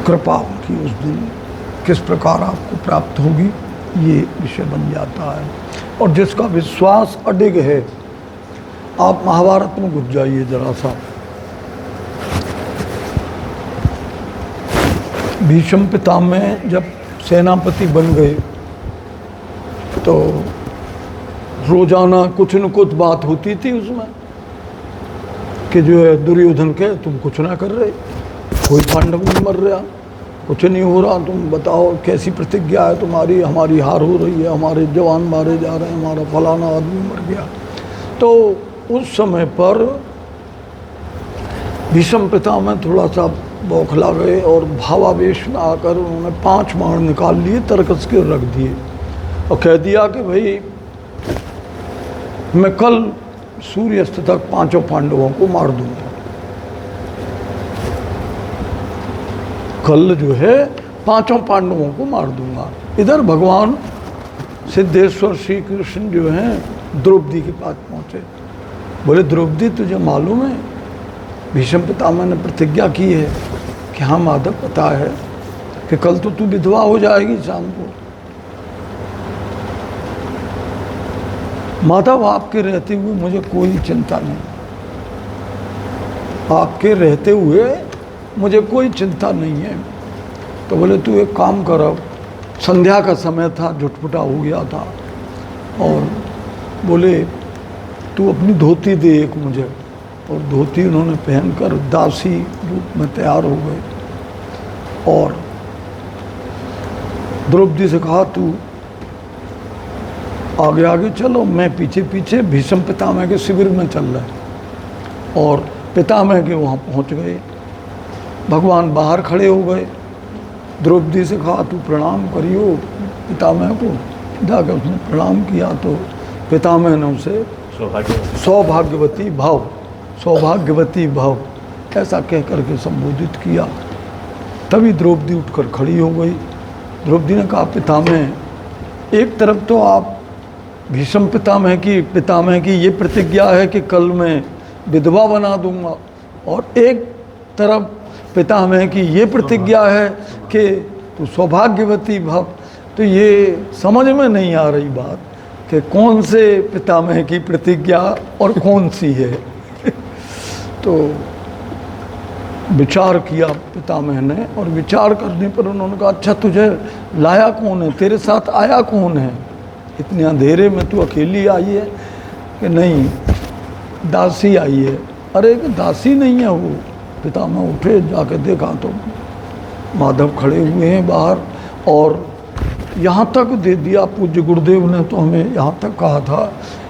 कृपा उनकी उस दिन किस प्रकार आपको प्राप्त होगी, ये विषय बन जाता है। और जिसका विश्वास अडिग है, आप महाभारत में घुस जाइए जरा सा। भीष्म पितामह जब सेनापति बन गए तो रोजाना कुछ न कुछ बात होती थी उसमें कि जो है दुर्योधन के तुम कुछ ना कर रहे, कोई पांडव नहीं मर रहा, कुछ नहीं हो रहा, तुम बताओ कैसी प्रतिज्ञा है तुम्हारी, हमारी हार हो रही है, हमारे जवान मारे जा रहे हैं, हमारा फलाना आदमी मर गया। तो उस समय पर भीष्म पितामह थोड़ा सा बौखला गए और भावावेश में आकर उन्होंने 5 बाण निकाल लिए, तरकस के रख दिए और कह दिया कि भाई मैं कल सूर्यास्त तक 5 पांडवों को मार दूंगा। कल जो है 5 पांडवों को मार दूंगा। इधर भगवान सिद्धेश्वर श्री कृष्ण जो हैं द्रौपदी के पास पहुँचे। बोले द्रौपदी तुझे मालूम है भीष्म पितामह ने प्रतिज्ञा की है कि हाँ माधव पता है कि कल तो तू विधवा हो जाएगी शाम को। माधव आपके रहते हुए मुझे कोई चिंता नहीं, आपके रहते हुए मुझे कोई चिंता नहीं है। तो बोले तू एक काम कर, अब संध्या का समय था, झुटपुटा हो गया था, और बोले तू अपनी धोती दे एक मुझे। और धोती उन्होंने पहनकर दासी रूप में तैयार हो गए और द्रौपदी से कहा तू आगे आगे चलो, मैं पीछे पीछे भीष्म पितामह के शिविर में चल रहे। और पितामह के वहाँ पहुँच गए, भगवान बाहर खड़े हो गए। द्रौपदी से कहा तू प्रणाम करियो पितामह को। जाकर उसने प्रणाम किया तो पितामह ने उसे सौभाग्यवती भाव, सौभाग्यवती भाव ऐसा कह करके संबोधित किया। तभी द्रौपदी उठकर खड़ी हो गई। द्रौपदी ने कहा पितामह, एक तरफ तो आप भीष्म पितामह की ये प्रतिज्ञा है कि कल मैं विधवा बना दूंगा, और एक तरफ पितामह की ये प्रतिज्ञा है कि तू सौभाग्यवती भव। तो ये समझ में नहीं आ रही बात कि कौन से पितामह की प्रतिज्ञा और कौन सी है। तो विचार किया पितामह ने, और विचार करने पर उन्होंने कहा अच्छा तुझे लाया कौन है, तेरे साथ आया कौन है, इतने अंधेरे में तू अकेली आई है? कि नहीं दासी आई है। अरे दासी नहीं है वो। पितामह उठे, जाके देखा तो माधव खड़े हुए हैं बाहर, और यहाँ तक दे दिया पूज्य गुरुदेव ने तो हमें यहाँ तक कहा था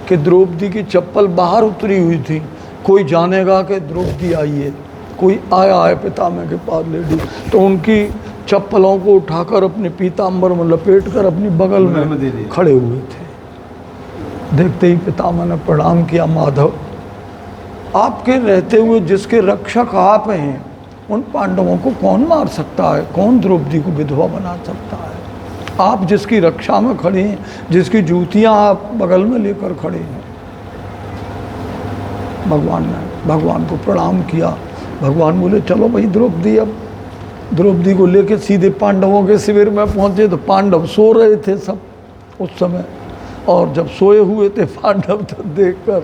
कि द्रौपदी की चप्पल बाहर उतरी हुई थी, कोई जानेगा कि द्रौपदी आई है। कोई आया है पितामह के पास लेडी, तो उनकी चप्पलों को उठाकर अपने पीताम्बर में लपेट कर अपनी बगल में खड़े हुए थे। देखते ही पितामह ने प्रणाम किया, माधव आपके रहते हुए जिसके रक्षक आप हैं, उन पांडवों को कौन मार सकता है, कौन द्रौपदी को विधवा बना सकता है? आप जिसकी रक्षा में खड़े हैं, जिसकी जूतियां आप बगल में लेकर खड़े हैं। भगवान ने भगवान को प्रणाम किया। भगवान बोले चलो भाई द्रौपदी, अब द्रौपदी को लेके सीधे पांडवों के शिविर में पहुंचे। तो पांडव सो रहे थे सब उस समय, और जब सोए हुए थे पांडव तो देखकर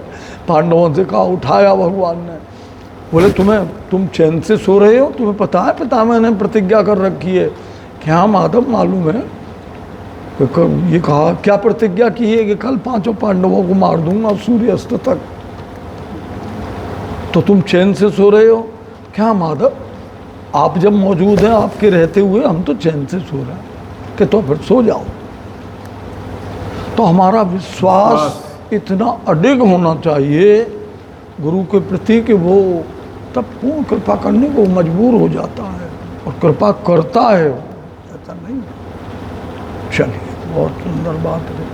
पांडवों से कहा, उठाया भगवान ने। बोले तुम चैन से सो रहे हो? तुम्हें पता है पितामह ने प्रतिज्ञा कर रखी है? क्या माधव मालूम है? तो ये कहा क्या प्रतिज्ञा की है कि कल 5 पांडवों को मार दूंगा सूर्यास्त तक। तो तुम चैन से सो रहे हो? क्या माधव, आप जब मौजूद हैं, आपके रहते हुए हम तो चैन से सो रहे हैं। कि तो फिर सो जाओ। तो हमारा विश्वास इतना अडिग होना चाहिए गुरु के प्रति कि वो तब पूर्ण कृपा करने को मजबूर हो जाता है और कृपा करता है, ऐसा नहीं। चलिए, बहुत सुंदर बात है।